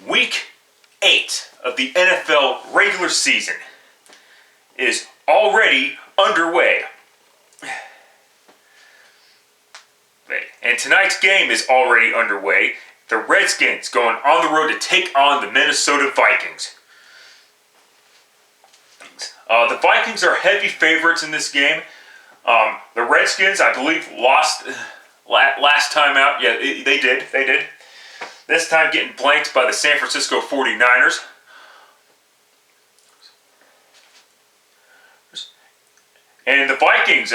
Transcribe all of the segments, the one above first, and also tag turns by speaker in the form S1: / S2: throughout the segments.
S1: Week 8 of the NFL regular season is already underway. And tonight's game is already underway. The Redskins going on the road to take on the Minnesota Vikings. The Vikings are heavy favorites in this game. The Redskins, I believe, lost last time out. Yeah, they did. This time getting blanked by the San Francisco 49ers. And the Vikings,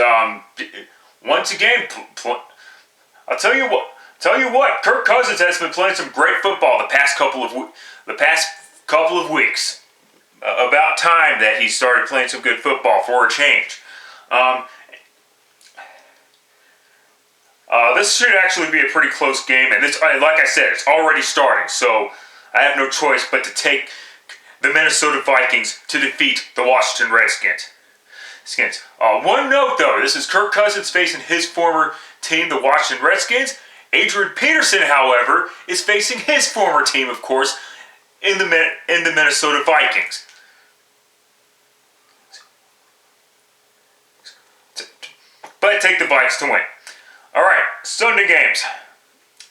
S1: once again, I'll tell you what, Kirk Cousins has been playing some great football the past couple of weeks. About time that he started playing some good football for a change. This should actually be a pretty close game, and this, like I said, it's already starting, so I have no choice but to take the Minnesota Vikings to defeat the Washington Redskins. One note, though, this is Kirk Cousins facing his former team, the Washington Redskins. Adrian Peterson, however, is facing his former team, of course, in the Minnesota Vikings. But take the Vikes to win. Alright, Sunday games.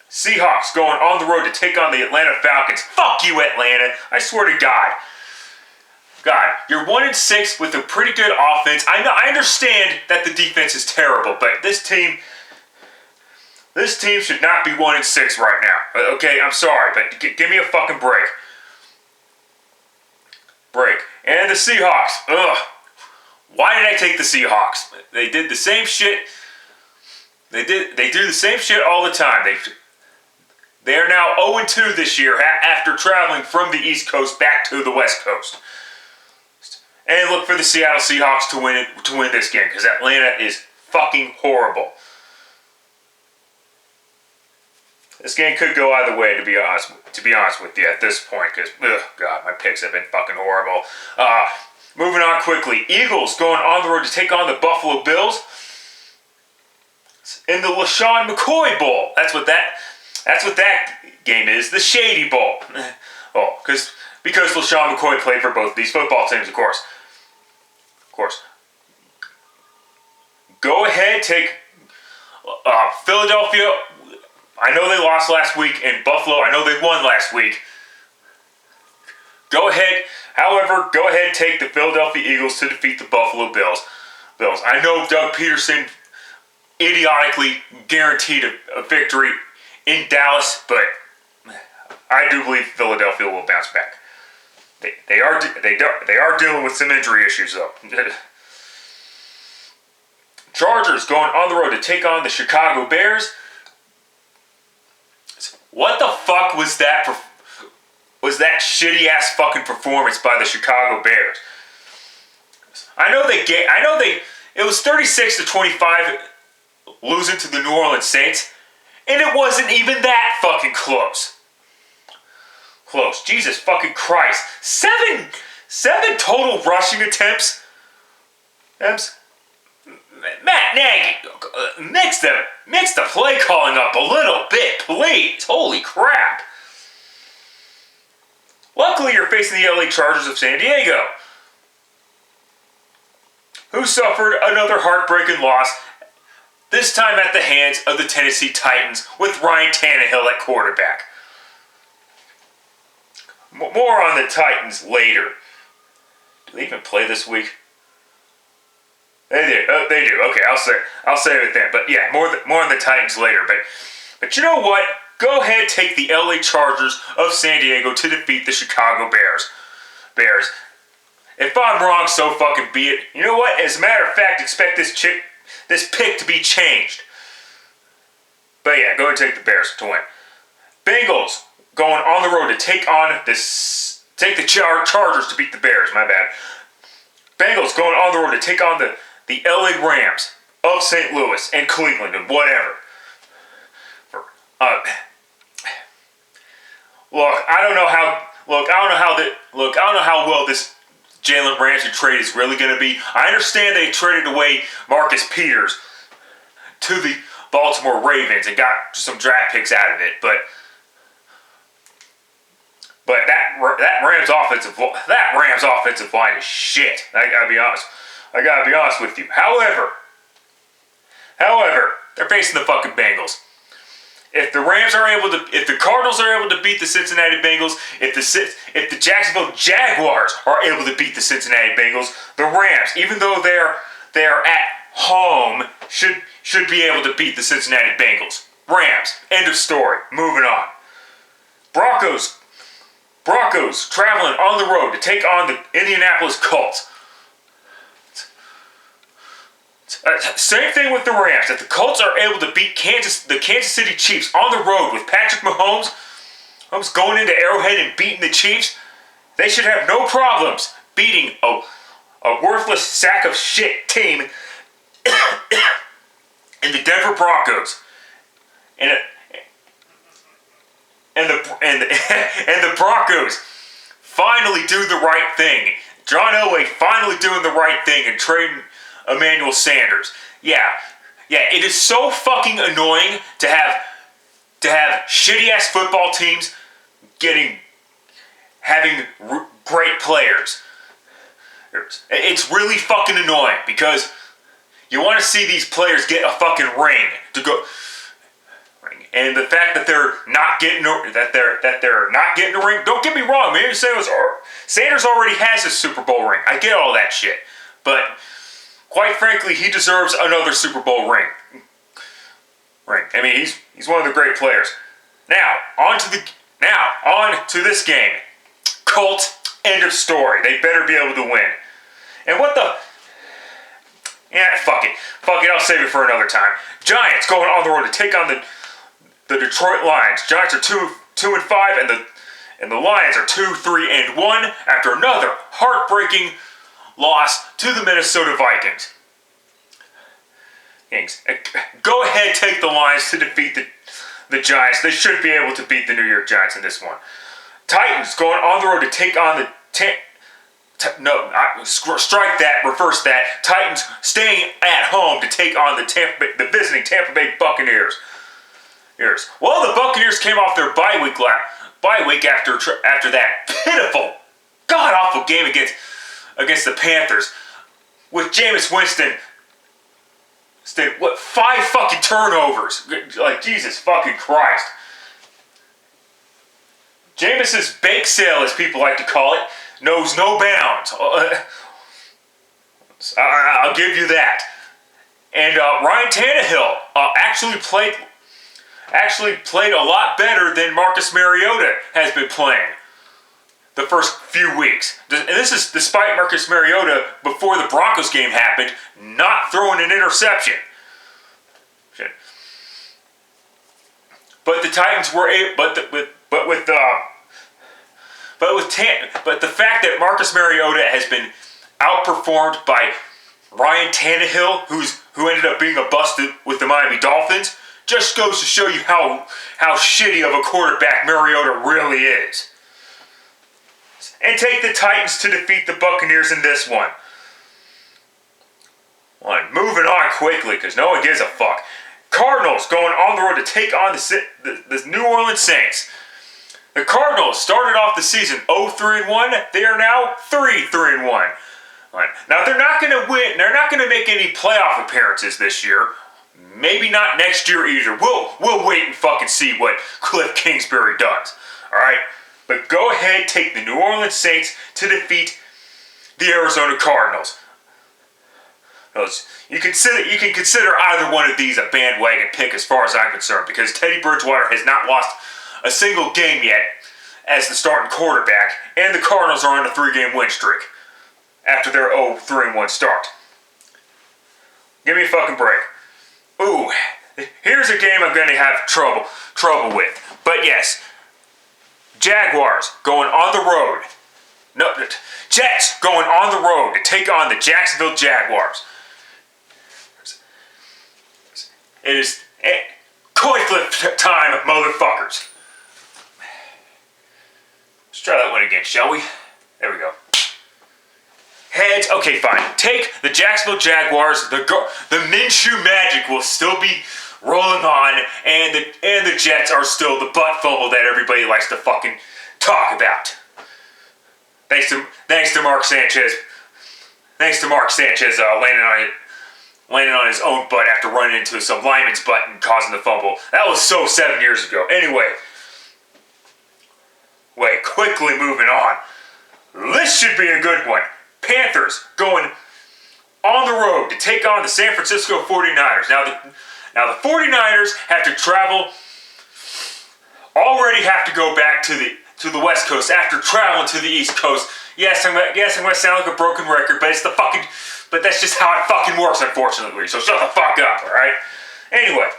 S1: Seahawks going on the road to take on the Atlanta Falcons. Fuck you, Atlanta. I swear to God. You're 1-6 with a pretty good offense. I understand that the defense is terrible, but this team should not be 1-6 right now. Okay, I'm sorry, but give me a fucking break. And the Seahawks. Ugh. Why did I take the Seahawks? They did the same shit. They do the same shit all the time. They are now 0-2 this year after traveling from the East Coast back to the West Coast. And look for the Seattle Seahawks to win this game, because Atlanta is fucking horrible. This game could go either way, to be honest with you at this point, because God, my picks have been fucking horrible. Moving on quickly, Eagles going on the road to take on the Buffalo Bills in the LaShawn McCoy Bowl. That's what that game is, the Shady Bowl. Oh, because LaShawn McCoy played for both these football teams, of course. Go ahead, take Philadelphia. I know they lost last week, and Buffalo, I know they won last week. Go ahead, take the Philadelphia Eagles to defeat the Buffalo Bills. I know Doug Peterson idiotically guaranteed a victory in Dallas, but I do believe Philadelphia will bounce back. They are dealing with some injury issues, though. Chargers going on the road to take on the Chicago Bears. What the fuck was that shitty ass fucking performance by the Chicago Bears? It was 36-25 losing to the New Orleans Saints, and it wasn't even that fucking close. Jesus fucking Christ. Seven total rushing attempts. Matt Nagy, mix the play calling up a little bit, please. Holy crap. Luckily, you're facing the LA Chargers of San Diego, who suffered another heartbreaking loss, this time at the hands of the Tennessee Titans with Ryan Tannehill at quarterback. More on the Titans later. Do they even play this week? They do. Okay, I'll save it then. But yeah, more on the Titans later. But you know what? Go ahead, take the LA Chargers of San Diego to defeat the Chicago Bears. If I'm wrong, so fucking be it. You know what? As a matter of fact, expect this pick to be changed. But yeah, go ahead and take the Bears to win. Bengals going on the road to take the Chargers to beat the Bears. My bad. Bengals going on the road to take on the LA Rams of St. Louis and Cleveland and whatever. I don't know how well this Jalen Ramsey trade is really going to be. I understand they traded away Marcus Peters to the Baltimore Ravens and got some draft picks out of it, but But that Rams offensive line is shit. I gotta be honest with you. However, they're facing the fucking Bengals. If the Cardinals are able to beat the Cincinnati Bengals, if the Jacksonville Jaguars are able to beat the Cincinnati Bengals, the Rams, even though they are at home, should be able to beat the Cincinnati Bengals. Rams. End of story. Moving on. Broncos traveling on the road to take on the Indianapolis Colts. Same thing with the Rams. If the Colts are able to beat the Kansas City Chiefs on the road with Patrick Mahomes going into Arrowhead and beating the Chiefs, they should have no problems beating a worthless sack of shit team in the Denver Broncos. And the Broncos finally do the right thing. John Elway finally doing the right thing and trading Emmanuel Sanders. Yeah, it is so fucking annoying to have shitty ass football teams having great players. It's really fucking annoying because you want to see these players get a fucking ring to go. And the fact that they're not getting a ring. Don't get me wrong, man. Sanders already has his Super Bowl ring. I get all that shit, but quite frankly, he deserves another Super Bowl ring. I mean, he's one of the great players. Now on to this game. Colts. End of story. They better be able to win. And what the? Yeah, fuck it. I'll save it for another time. Giants going on the road to take on the Detroit Lions. Giants are 2-5, and the Lions are 2-3-1 after another heartbreaking loss to the Minnesota Vikings. Go ahead, take the Lions to defeat the Giants. They should be able to beat the New York Giants in this one. Titans going on the road to take on strike that, reverse that. Titans staying at home to take on the visiting Tampa Bay Buccaneers. Well, the Buccaneers came off their bye week after that pitiful, god-awful game against the Panthers with Jameis Winston. 5 fucking turnovers? Like, Jesus fucking Christ. Jameis's bake sale, as people like to call it, knows no bounds. I'll give you that. And Ryan Tannehill actually played a lot better than Marcus Mariota has been playing the first few weeks. And this is despite Marcus Mariota, before the Broncos game happened, not throwing an interception. But the Titans were able, but the fact that Marcus Mariota has been outperformed by Ryan Tannehill, who ended up being a bust with the Miami Dolphins, just goes to show you how shitty of a quarterback Mariota really is. And take the Titans to defeat the Buccaneers in this one. Moving on quickly, because no one gives a fuck. Cardinals going on the road to take on the New Orleans Saints. The Cardinals started off the season 0-3-1. They are now 3-3-1. Now they're not going to win. They're not going to make any playoff appearances this year. Maybe not next year either. We'll wait and fucking see what Cliff Kingsbury does. All right, but go ahead, take the New Orleans Saints to defeat the Arizona Cardinals. You can consider either one of these a bandwagon pick as far as I'm concerned, because Teddy Bridgewater has not lost a single game yet as the starting quarterback, and the Cardinals are on a 3-game win streak after their 0-3-1 start. Give me a fucking break. Ooh, here's a game I'm going to have trouble with. But yes, Jaguars going on the road. No, Jets going on the road to take on the Jacksonville Jaguars. It is coin flip time, motherfuckers. Let's try that one again, shall we? There we go. Heads. Okay, fine. Take the Jacksonville Jaguars. The Minshew magic will still be rolling on, and the Jets are still the butt fumble that everybody likes to fucking talk about. Thanks to Mark Sanchez. Thanks to Mark Sanchez landing on his own butt after running into some lineman's butt and causing the fumble. That was so 7 years ago. Anyway, quickly moving on. This should be a good one. Panthers going on the road to take on the San Francisco 49ers. Now the 49ers have to travel. Already have to go back to the West Coast after traveling to the East Coast. Yes, I'm gonna sound like a broken record, but that's just how it fucking works, unfortunately. So shut the fuck up, all right? Anyway,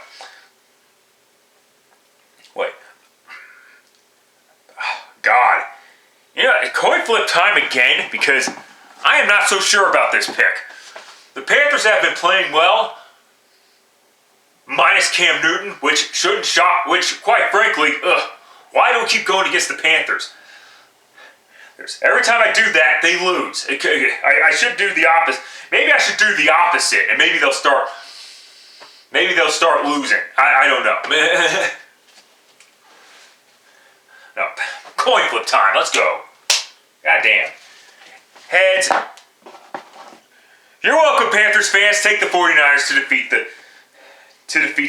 S1: God, coin flip time again because I am not so sure about this pick. The Panthers have been playing well, minus Cam Newton, which quite frankly, why do we keep going against the Panthers? Every time I do that, they lose. I should do the opposite. Maybe I should do the opposite, and maybe they'll start losing. I don't know. No, coin flip time. Let's go. Goddamn. Heads. You're welcome, Panthers fans. Take the 49ers to defeat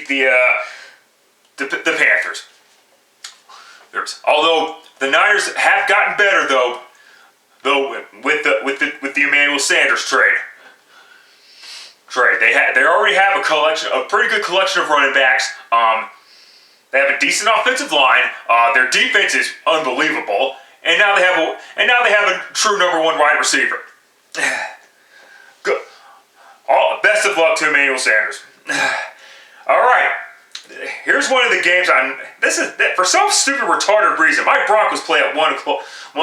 S1: the Panthers. Although the Niners have gotten better though with the Emmanuel Sanders trade. They already have a pretty good collection of running backs. They have a decent offensive line. Their defense is unbelievable, and now they have a true number one wide receiver. Good. Best of luck to Emmanuel Sanders. All right. Here's one of the games for some stupid retarded reason. My Broncos play at 1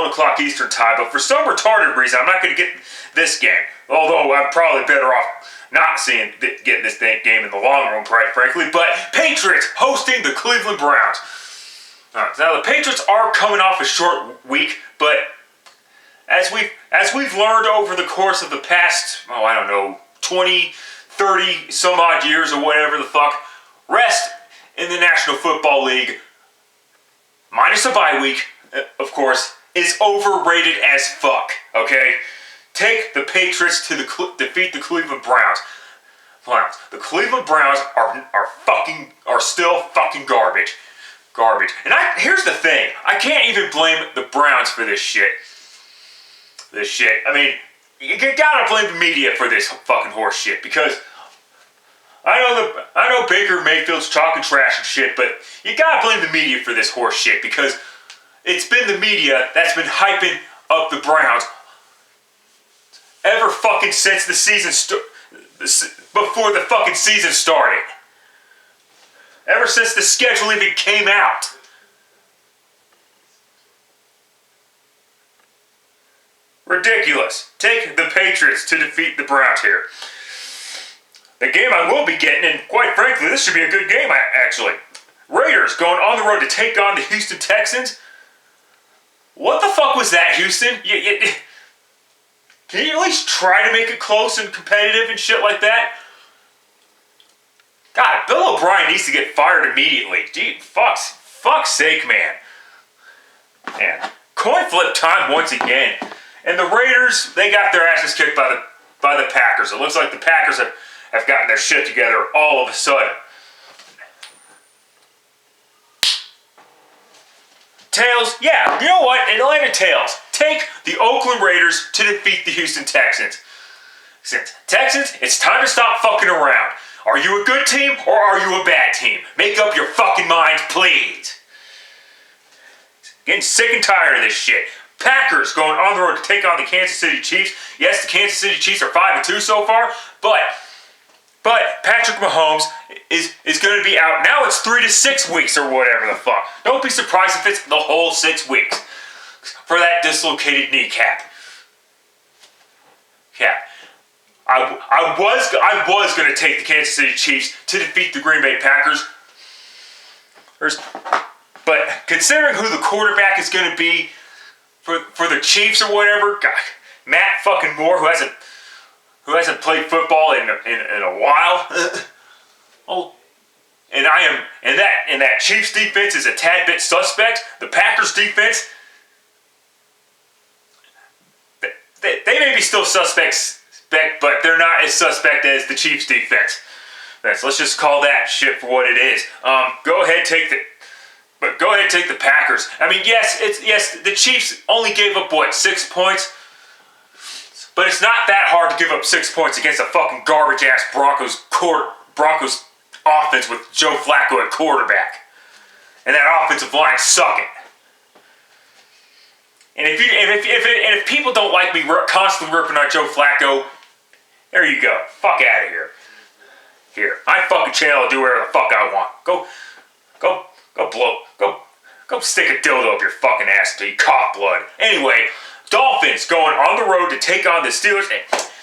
S1: o'clock Eastern time, but for some retarded reason, I'm not going to get this game. Although I'm probably better off not getting this game in the long run, quite frankly. But Patriots hosting the Cleveland Browns. Now the Patriots are coming off a short week, but as we've learned over the course of the past, 20, 30 some odd years or whatever the fuck, rest in the National Football League, minus a bye week, of course, is overrated as fuck, okay? Take the Patriots to defeat the Cleveland Browns. The Cleveland Browns are still fucking garbage. And here's the thing. I can't even blame the Browns for this shit. I mean, you gotta blame the media for this fucking horse shit because I know Baker Mayfield's talking trash and shit, but you gotta blame the media for this horse shit because it's been the media that's been hyping up the Browns ever fucking since the season before the fucking season started. Ever since the schedule even came out. Ridiculous. Take the Patriots to defeat the Browns here. The game I will be getting, and quite frankly, this should be a good game, actually. Raiders going on the road to take on the Houston Texans. What the fuck was that, Houston? Can you at least try to make it close and competitive and shit like that? God, Bill O'Brien needs to get fired immediately. Dude, fuck's sake, man. Man, coin flip time once again. And the Raiders, they got their asses kicked by the Packers. It looks like the Packers have gotten their shit together all of a sudden. Tails, yeah, you know what? Atlanta Tails, take the Oakland Raiders to defeat the Houston Texans. Texans, it's time to stop fucking around. Are you a good team or are you a bad team? Make up your fucking minds, please. Getting sick and tired of this shit. Packers going on the road to take on the Kansas City Chiefs. Yes, the Kansas City Chiefs are 5-2 so far, but Patrick Mahomes is going to be out. Now it's 3 to 6 weeks or whatever the fuck. Don't be surprised if it's the whole 6 weeks for that dislocated kneecap. Yeah. I was going to take the Kansas City Chiefs to defeat the Green Bay Packers. But considering who the quarterback is going to be for the Chiefs or whatever, God, Matt fucking Moore, who hasn't played football in a while. And that Chiefs defense is a tad bit suspect. The Packers defense, they may be still suspects, but they're not as suspect as the Chiefs' defense. Let's just call that shit for what it is. Go ahead, take the Packers. I mean, yes, the Chiefs only gave up, 6 points? But it's not that hard to give up 6 points against a fucking garbage-ass Broncos offense with Joe Flacco at quarterback. And that offensive line sucking. And if people don't like me constantly ripping on Joe Flacco, there you go. Fuck out of here. Here, my fucking channel will do whatever the fuck I want. Go stick a dildo up your fucking ass until you cough blood. Anyway, Dolphins going on the road to take on the Steelers.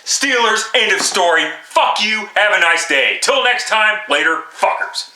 S1: Steelers, end of story. Fuck you. Have a nice day. Till next time, later, fuckers.